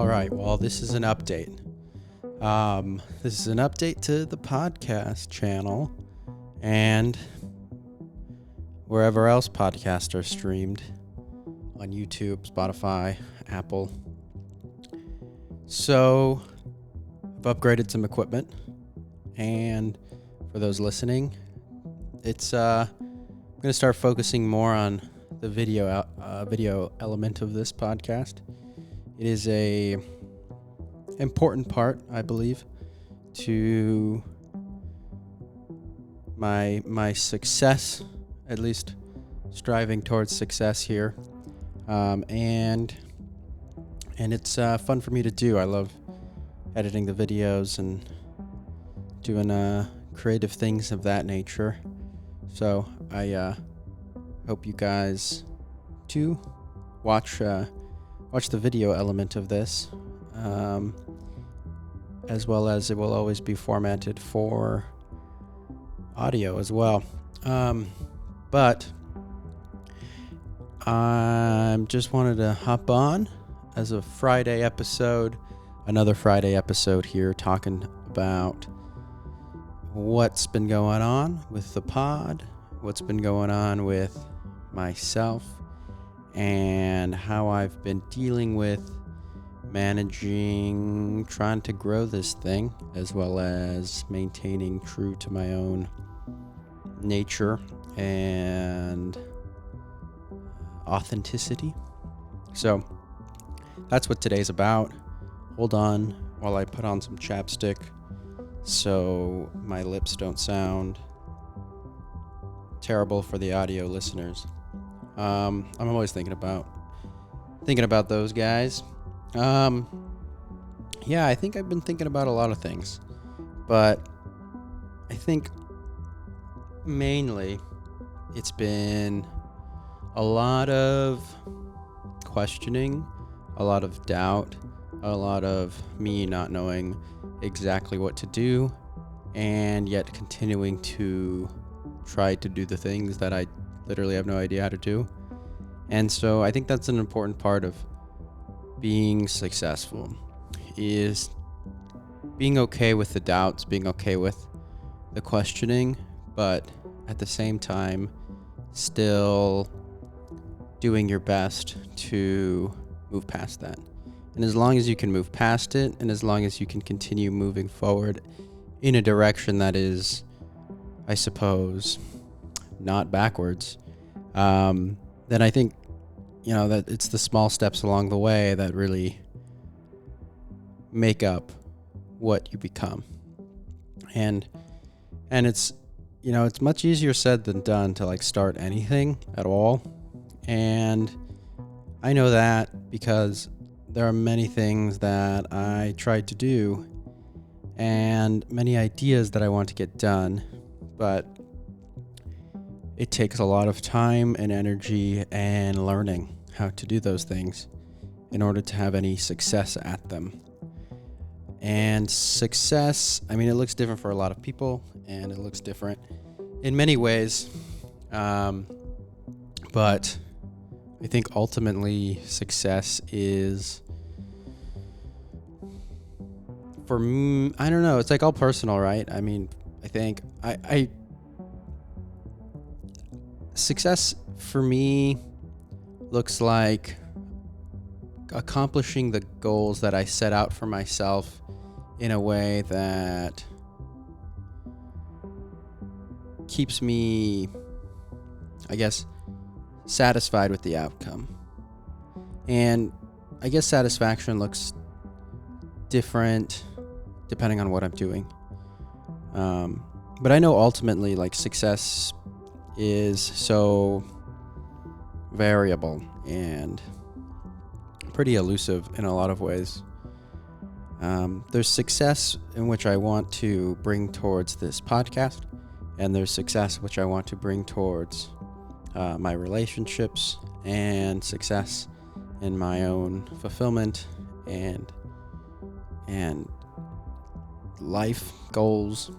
All right. Well, this is an update. This is an update to the podcast channel and wherever else podcasts are streamed on YouTube, Spotify, Apple. So I've upgraded some equipment, and for those listening, it's I'm going to start focusing more on the video element of this podcast. It is a important part, I believe, to my success, at least striving towards success here, and it's fun for me to do. I love editing the videos and doing creative things of that nature. So I hope you guys do watch the video element of this, as well as it will always be formatted for audio as well. But I just wanted to hop on as a Friday episode, another Friday episode here, talking about what's been going on with the pod, what's been going on with myself, and how I've been dealing with managing, trying to grow this thing, as well as maintaining true to my own nature and authenticity. So that's what today's about. Hold on while I put on some chapstick so my lips don't sound terrible for the audio listeners. I'm always thinking about those guys. Yeah, I think I've been thinking about a lot of things, but I think mainly it's been a lot of questioning, a lot of doubt, a lot of me not knowing exactly what to do, and yet continuing to try to do the things that I literally have no idea how to do. And so I think that's an important part of being successful, is being okay with the doubts, being okay with the questioning, but at the same time still doing your best to move past that. And as long as you can move past it, and as long as you can continue moving forward in a direction that is, I suppose, not backwards, then I think, that it's the small steps along the way that really make up what you become. And it's, it's much easier said than done to start anything at all. And I know that because there are many things that I tried to do and many ideas that I want to get done, but it takes a lot of time and energy and learning how to do those things in order to have any success at them. And success, it looks different for a lot of people, and it looks different in many ways. But I think ultimately success is, for me, I don't know, it's all personal, right? I think success for me looks like accomplishing the goals that I set out for myself in a way that keeps me, I guess, satisfied with the outcome. And I guess satisfaction looks different depending on what I'm doing. But I know ultimately, success is so variable and pretty elusive in a lot of ways. There's success in which I want to bring towards this podcast, and there's success which I want to bring towards my relationships, and success in my own fulfillment and life goals.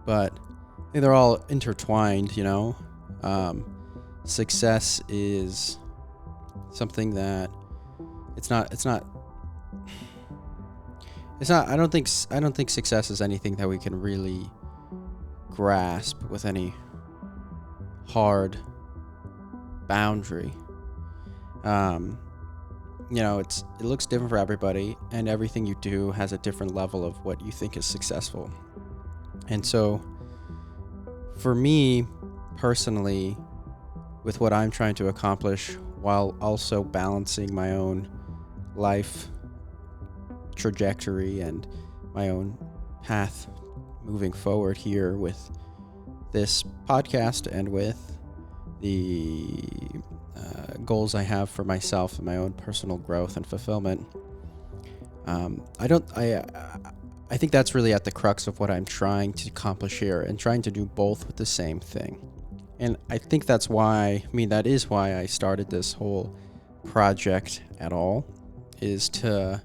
But I think they're all intertwined, Success is something that it's not it's not. I don't think. I don't think success is anything that we can really grasp with any hard boundary. Um, it looks different for everybody, and everything you do has a different level of what you think is successful. And so, for me personally, with what I'm trying to accomplish, while also balancing my own life trajectory and my own path moving forward here with this podcast and with the goals I have for myself and my own personal growth and fulfillment. I think that's really at the crux of what I'm trying to accomplish here, and trying to do both with the same thing. And I think that is why I started this whole project at all, is to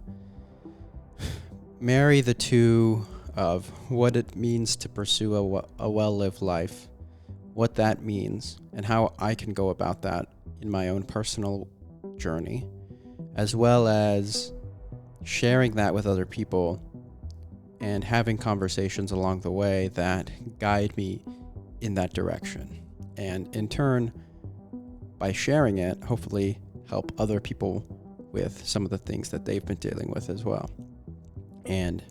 marry the two of what it means to pursue a well-lived life, what that means, and how I can go about that in my own personal journey, as well as sharing that with other people and having conversations along the way that guide me in that direction. And in turn, by sharing it, hopefully help other people with some of the things that they've been dealing with as well. And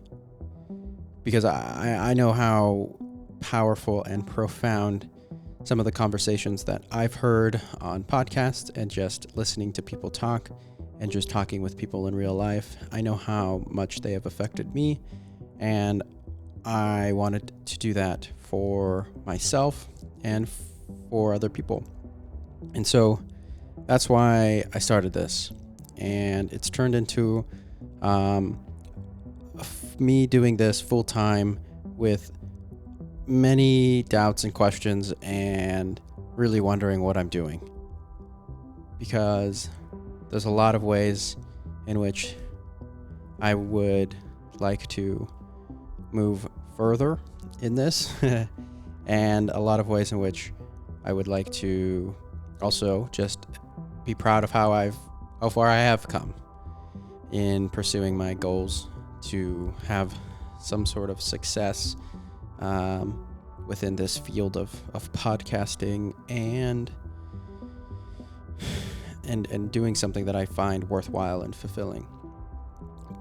because I know how powerful and profound some of the conversations that I've heard on podcasts and just listening to people talk and just talking with people in real life, I know how much they have affected me, and I wanted to do that for myself and for other people. And so that's why I started this, and it's turned into me doing this full time with many doubts and questions, and really wondering what I'm doing, because there's a lot of ways in which I would like to move further in this and a lot of ways in which I would like to also just be proud of how far I have come in pursuing my goals to have some sort of success within this field of podcasting and doing something that I find worthwhile and fulfilling.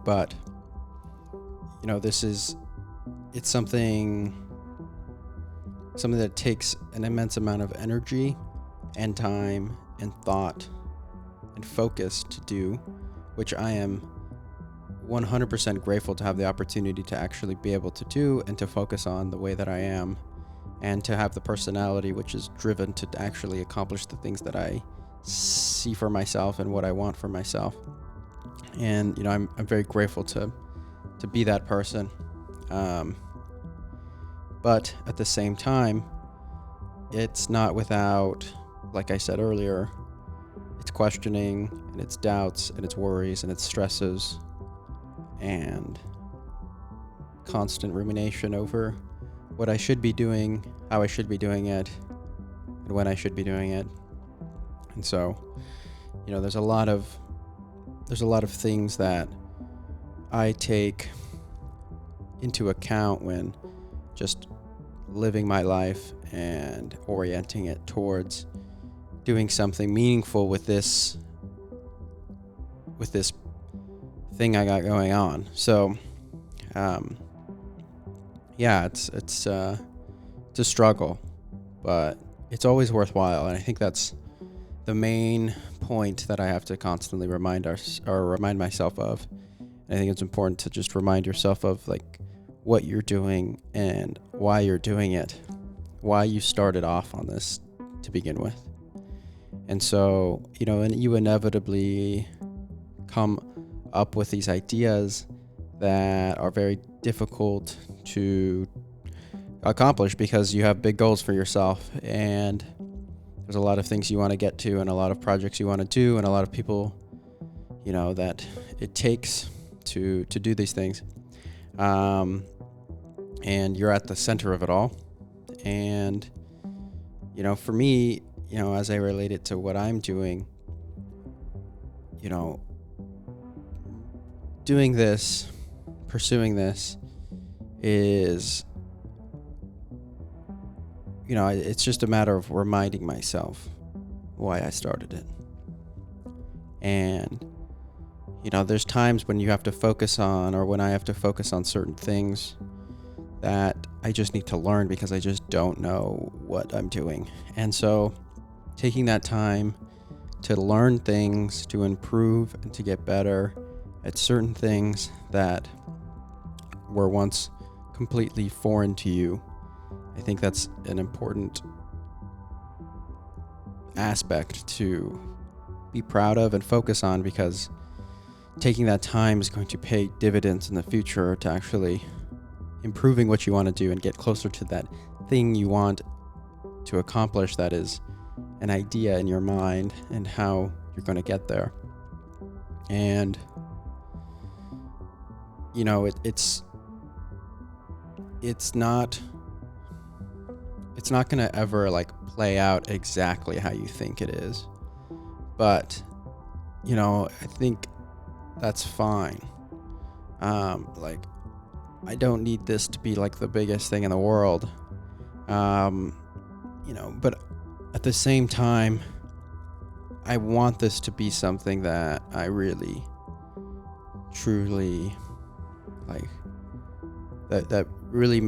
But it's something that takes an immense amount of energy and time and thought and focus to do, which I am 100% grateful to have the opportunity to actually be able to do, and to focus on the way that I am, and to have the personality which is driven to actually accomplish the things that I see for myself and what I want for myself. And I'm very grateful to be that person. But at the same time, it's not without, like I said earlier, it's questioning and it's doubts and it's worries and it's stresses and constant rumination over what I should be doing, how I should be doing it, and when I should be doing it. And so, there's a lot of things that I take into account when just living my life and orienting it towards doing something meaningful with this thing I got going on. So, it's a struggle, but it's always worthwhile, and I think that's the main point that I have to constantly remind myself of. And I think it's important to just remind yourself of what you're doing and why you're doing it, why you started off on this to begin with. And so, and you inevitably come up with these ideas that are very difficult to accomplish because you have big goals for yourself, and there's a lot of things you want to get to, and a lot of projects you want to do, and a lot of people, that it takes to do these things. And you're at the center of it all. And, for me, as I relate it to what I'm doing, doing this, pursuing this is, it's just a matter of reminding myself why I started it. And, there's times when you have to focus on, or when I have to focus on certain things that I just need to learn because I just don't know what I'm doing. And so taking that time to learn things, to improve and to get better at certain things that were once completely foreign to you, I think that's an important aspect to be proud of and focus on, because taking that time is going to pay dividends in the future to actually improving what you want to do and get closer to that thing you want to accomplish, that is an idea in your mind, and how you're going to get there. And it's not going to ever play out exactly how you think it is, but I think that's fine. I don't need this to be the biggest thing in the world, but at the same time, I want this to be something that I really, truly that really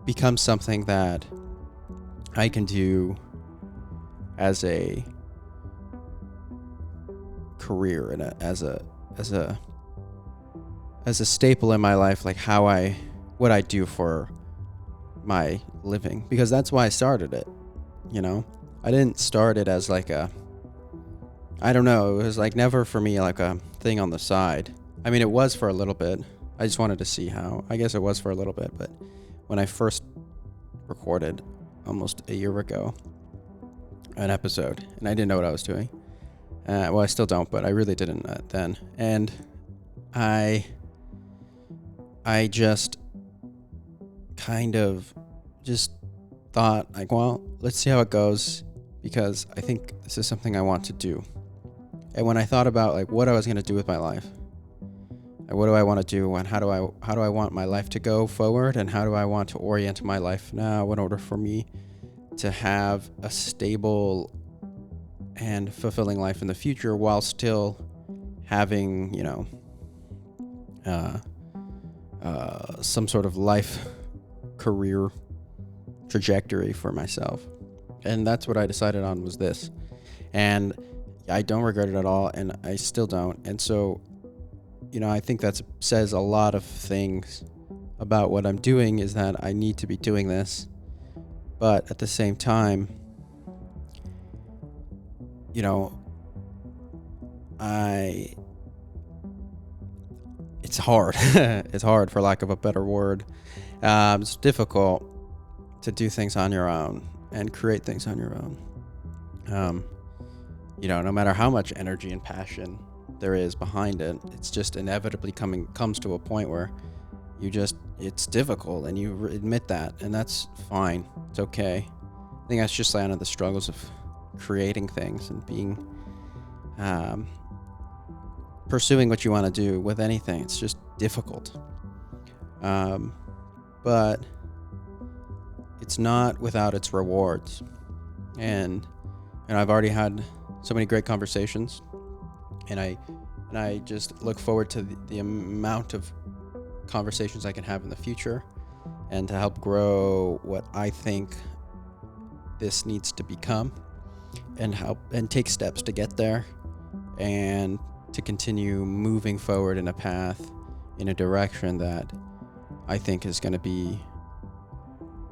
becomes something that I can do as a career and as a staple in my life, what I do for my living, because that's why I started it. I didn't start it as I don't know, it was never for me a thing on the side. I mean, it was for a little bit. I just wanted to see how. I guess it was for a little bit, but when I first recorded almost a year ago an episode, and I didn't know what I was doing. Well, I still don't, but I really didn't then. And I just kind of just thought well, let's see how it goes, because I think this is something I want to do. And when I thought about what I was going to do with my life, what do I want to do, and how do I want my life to go forward, and how do I want to orient my life now in order for me to have a stable and fulfilling life in the future, while still having some sort of life career trajectory for myself. And that's what I decided on, was this. And I don't regret it at all, and I still don't. And so I think that says a lot of things about what I'm doing, is that I need to be doing this, but at the same time, it's hard. It's hard, for lack of a better word. It's difficult to do things on your own and create things on your own. No matter how much energy and passion there is behind it, it's just inevitably comes to a point where it's difficult, and you admit that, and that's fine. It's okay. I think that's just one of the struggles of creating things and being pursuing what you want to do with anything. It's just difficult, but it's not without its rewards. And I've already had so many great conversations, and I just look forward to the amount of conversations I can have in the future, and to help grow what I think this needs to become, and help and take steps to get there, and to continue moving forward in a path, in a direction that I think is going to be,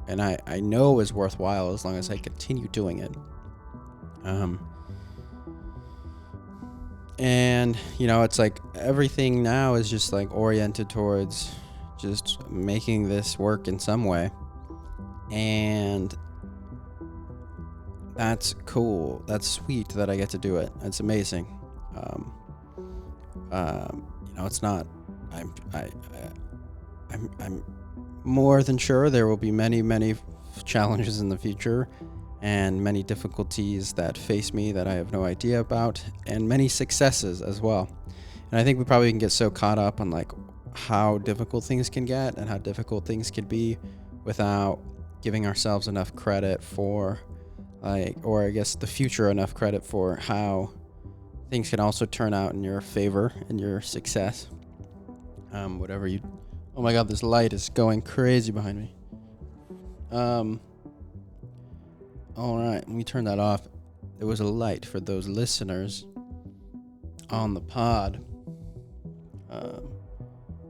and I know is worthwhile, as long as I continue doing it. And it's everything now is just oriented towards just making this work in some way, and that's cool. That's sweet that I get to do it. It's amazing. It's not. I'm more than sure there will be many challenges in the future, and many difficulties that face me that I have no idea about, and many successes as well. And I think we probably can get so caught up on like how difficult things can get and how difficult things can be without giving ourselves enough credit for or I guess the future enough credit for how things can also turn out in your favor and your success. Whatever you, oh my God, this light is going crazy behind me. All right, let me turn that off. There was a light for those listeners on the pod. All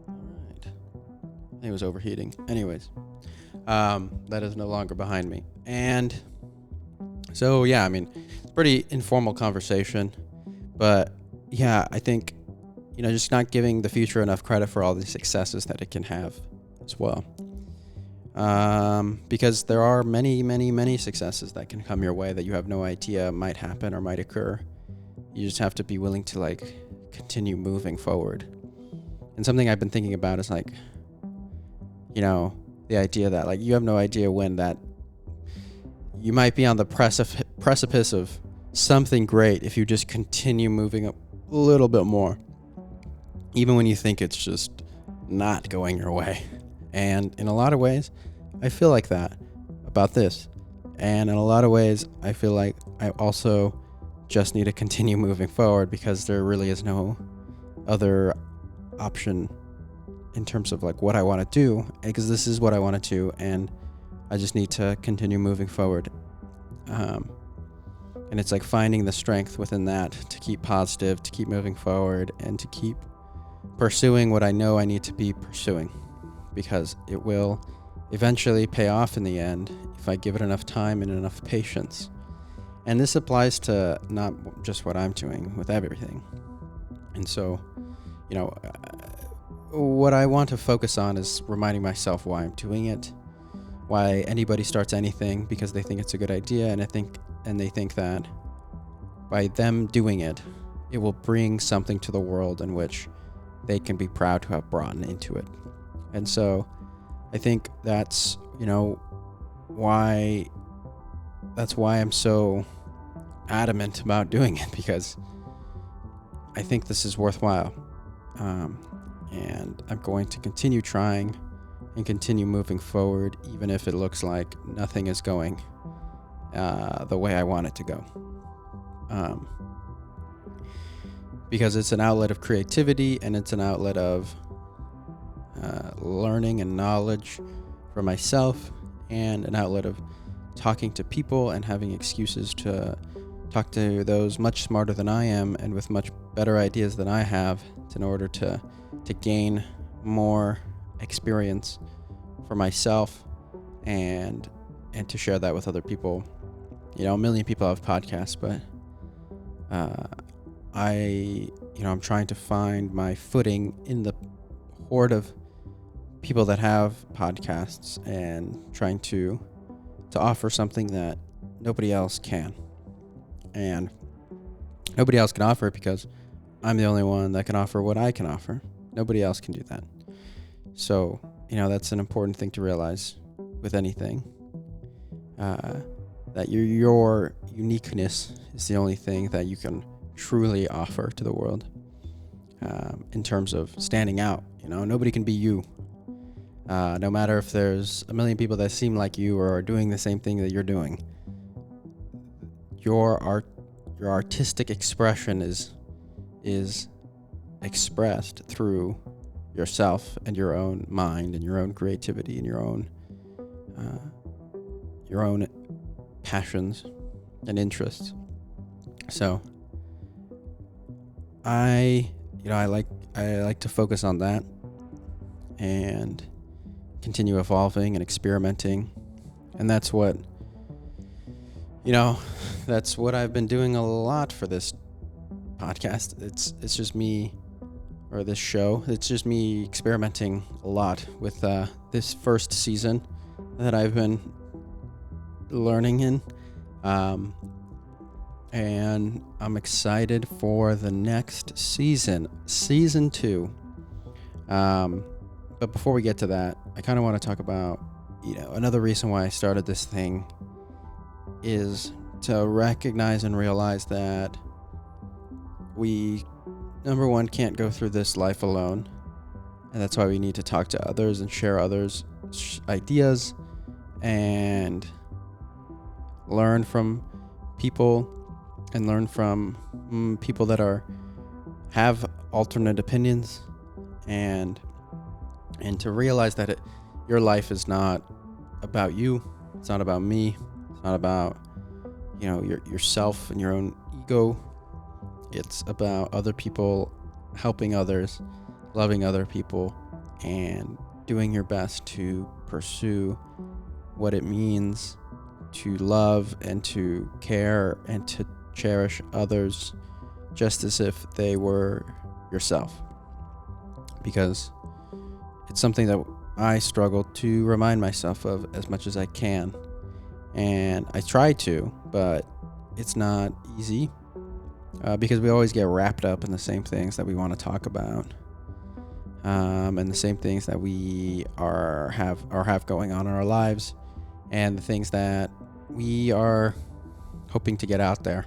right. I think it was overheating. Anyways, that is no longer behind me. And so, yeah, I mean, it's a pretty informal conversation. But, yeah, I think, just not giving the future enough credit for all the successes that it can have as well. Because there are many, many, many successes that can come your way that you have no idea might happen or might occur. You just have to be willing to, continue moving forward. And something I've been thinking about is, the idea that, you have no idea when that you might be on the precipice of something great if you just continue moving up a little bit more, even when you think it's just not going your way. And in a lot of ways, I feel like that about this. And in a lot of ways, I feel like I also just need to continue moving forward because there really is no other option in terms of what I want to do, because this is what I want to do, and I just need to continue moving forward. And it's finding the strength within that to keep positive, to keep moving forward, and to keep pursuing what I know I need to be pursuing, because it will eventually pay off in the end if I give it enough time and enough patience. And this applies to not just what I'm doing, with everything. And so, what I want to focus on is reminding myself why I'm doing it, why anybody starts anything, because they think it's a good idea, and they think that by them doing it, it will bring something to the world in which they can be proud to have brought into it. And so I think that's why I'm so adamant about doing it, because I think this is worthwhile. And I'm going to continue trying and continue moving forward, even if it looks like nothing is going the way I want it to go. Because it's an outlet of creativity, and it's an outlet of learning and knowledge for myself, and an outlet of talking to people and having excuses to talk to those much smarter than I am and with much better ideas than I have, in order to gain more experience for myself and to share that with other people. A million people have podcasts, but I'm trying to find my footing in the horde of people that have podcasts, and trying to offer something that nobody else can. And nobody else can offer it because I'm the only one that can offer what I can offer. Nobody else can do that. So, that's an important thing to realize with anything. That your uniqueness is the only thing that you can truly offer to the world. In terms of standing out, nobody can be you. No matter if there's a million people that seem like you or are doing the same thing that you're doing. Your artistic expression is expressed through yourself and your own mind and your own creativity and your own passions and interests. So I like to focus on that and continue evolving and experimenting, and that's what I've been doing a lot for this podcast. It's just me, or this show. It's just me experimenting a lot with this first season that I've been learning in, and I'm excited for the next season 2. But before we get to that, I kind of want to talk about another reason why I started this thing, is to recognize and realize that we, number one, can't go through this life alone. And that's why we need to talk to others and share others' ideas and learn from people and learn from people that have alternate opinions, and to realize that your life is not about you. It's not about me. It's not about yourself and your own ego. It's about other people, helping others, loving other people, and doing your best to pursue what it means to love and to care and to cherish others just as if they were yourself. Because it's something that I struggle to remind myself of as much as I can. And I try to, but it's not easy because we always get wrapped up in the same things that we want to talk about. And the same things that we have going on in our lives, and the things that we are hoping to get out there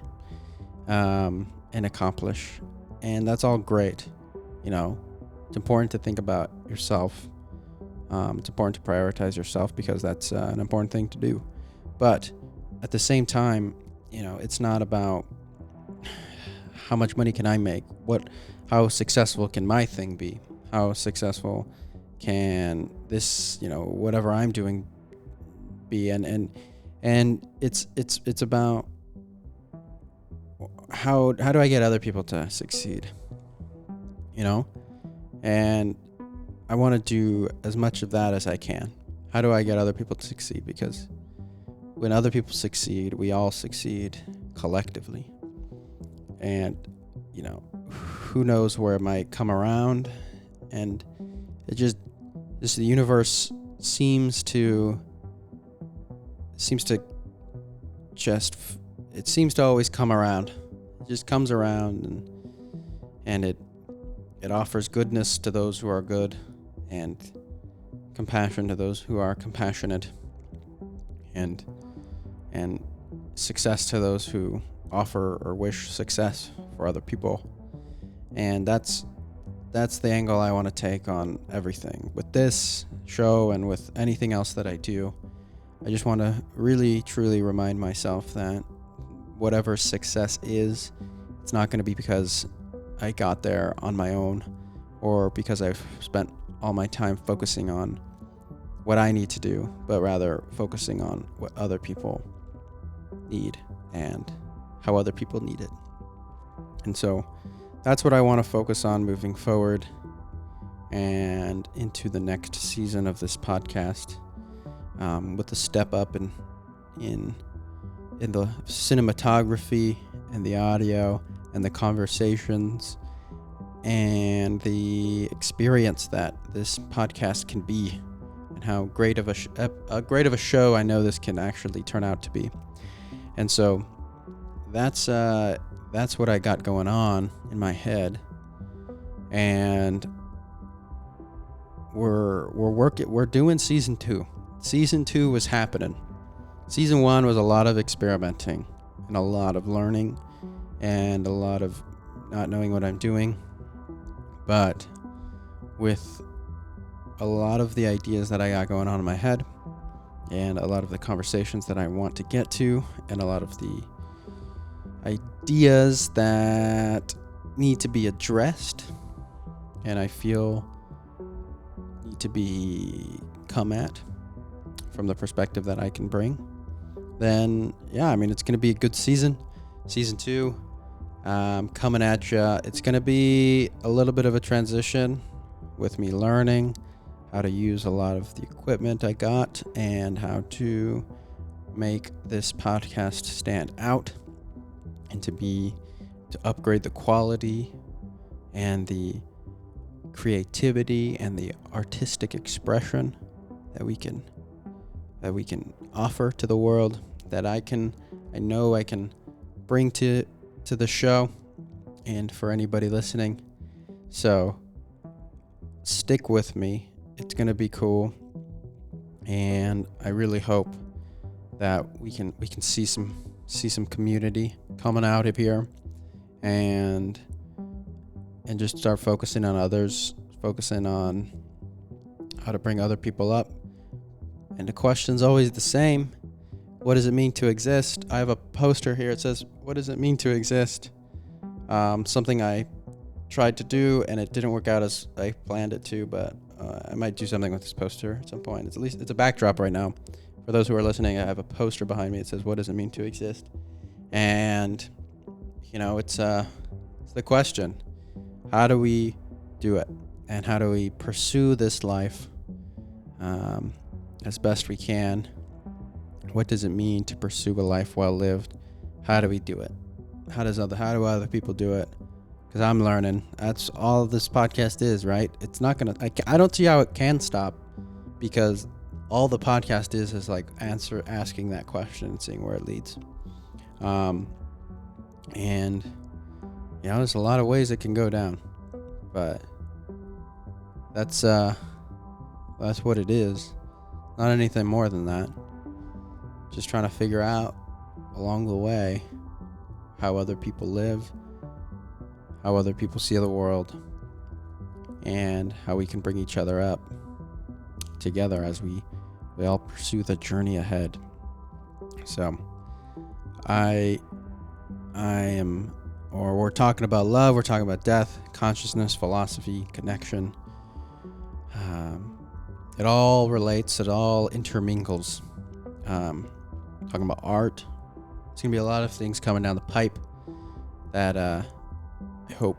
and accomplish. And that's all great. It's important to think about yourself. It's important to prioritize yourself because that's an important thing to do. But at the same time, it's not about how much money can I make? How successful can my thing be? How successful can this, whatever I'm doing be? And it's about how do I get other people to succeed? And I want to do as much of that as I can. How do I get other people to succeed? Because when other people succeed, we all succeed collectively. And, who knows where it might come around. And it just the universe seems to always come around. It just comes around and it offers goodness to those who are good and compassion to those who are compassionate, and success to those who offer or wish success for other people. And that's the angle I want to take on everything with this show and with anything else that I do. I just want to really truly remind myself that whatever success is, it's not going to be because I got there on my own or because I've spent all my time focusing on what I need to do, but rather focusing on what other people need and how other people need it. And so that's what I want to focus on moving forward and into the next season of this podcast, with the step up in the cinematography and the audio and the conversations and the experience that this podcast can be, and how great of a show I know this can actually turn out to be. And so that's what I got going on in my head, and we're doing season 2. Season 2 was happening. Season 1 was a lot of experimenting and a lot of learning and a lot of not knowing what I'm doing. But with a lot of the ideas that I got going on in my head and a lot of the conversations that I want to get to and a lot of the ideas that need to be addressed and I feel need to be come at from the perspective that I can bring, then it's going to be a good season. Season 2 coming at you. It's going to be a little bit of a transition with me learning how to use a lot of the equipment I got and how to make this podcast stand out and to upgrade the quality and the creativity and the artistic expression that we can offer to the world, that I know I can bring to the show and for anybody listening. So stick with me. It's going to be cool. And I really hope that we can see some community coming out of here, and just start focusing on others, focusing on how to bring other people up. And the question's always the same. What does it mean to exist? I have a poster here. It says, what does it mean to exist? Something I tried to do and it didn't work out as I planned it to, but I might do something with this poster at some point. It's a backdrop right now. For those who are listening, I have a poster behind me. It says, what does it mean to exist? And, it's the question. How do we do it? And how do we pursue this life as best we can? What does it mean to pursue a life well lived? How do we do it? How do other people do it? Because I'm learning. That's all this podcast is, right? It's not gonna. I don't see how it can stop, because all the podcast is like asking that question and seeing where it leads. And there's a lot of ways it can go down, but that's what it is. Not anything more than that. Just trying to figure out along the way how other people live, how other people see the world, and how we can bring each other up together as we all pursue the journey ahead. So we're talking about love, we're talking about death, consciousness, philosophy, connection. It all relates, it all intermingles. Talking about art. There's going to be a lot of things coming down the pipe that I hope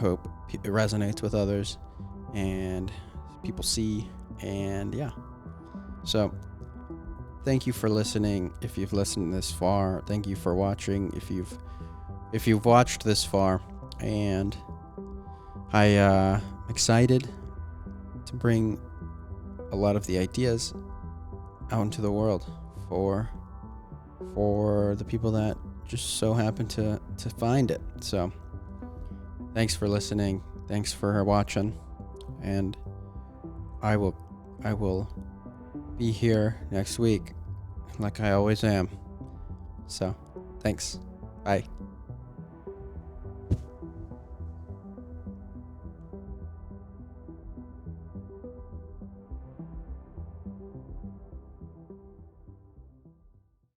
it resonates with others and people see. And so thank you for listening. If you've listened this far, thank you for watching. If you've watched this far, and I'm excited to bring a lot of the ideas out into the world for the people that just so happen to find it. So thanks for listening, thanks for watching, and I will be here next week like I always am. So thanks, bye.